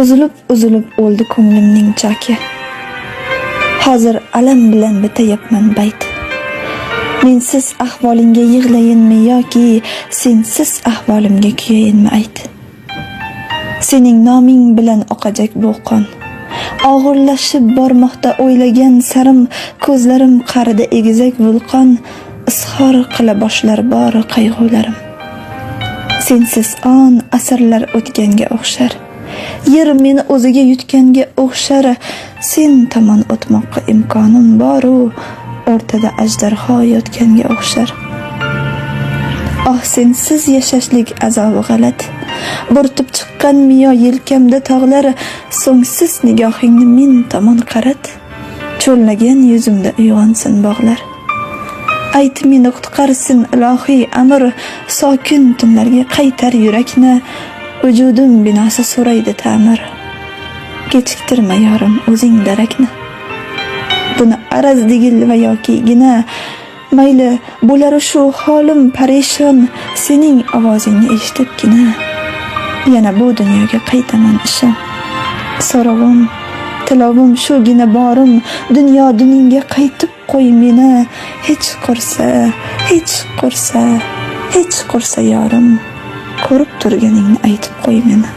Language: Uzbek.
Uzilib o'ldi ko'nglimning chaki. Hozir alam bilan bitayapman bayt. Mensiz ahvolingga yig'layinmi yoki sensiz ahvolimga kuyayinmi ayt. Sening noming bilan oqajak bu qon. Og'irlashib bormoqda o'ylagan sarim, ko'zlarim qarida egizak vulqon, izhor qila boshlar bor qayg'ularim. Sensiz on asrlar o'tganga o'xshar. Yer meni o'ziga yutganga o'xshar. Sen tomon o'tmoqqa imkonim bor-u, o'rtada ajdarho yotganga o'xshar. Oh, sensiz yashashlik azobi g'alat. Bo'rtib chiqqan miyo yelkamda tog'lar, so'ngsiz nigohingni men tomon qarat. Cho'llagan yuzimda uyg'onsin bog'lar. Ayt meni qutqarsin ilohiy amr, sokin tunlarga qaytar yurakni, vujudim binosi so'raydi ta'mir. Kechiktirma yorim o'zing darakni. Buni araz digil va yoki gina, mayli bo'lar shu holim parishon, sening ovozingni eshitibgina yana bu dunyoga qaytaman ishon. So'rovim, tilovim shugina borim, dunyo duningga qaytib qo'y meni. Hech qursa yorim, ko'rib turganingni aytib qo'y meni.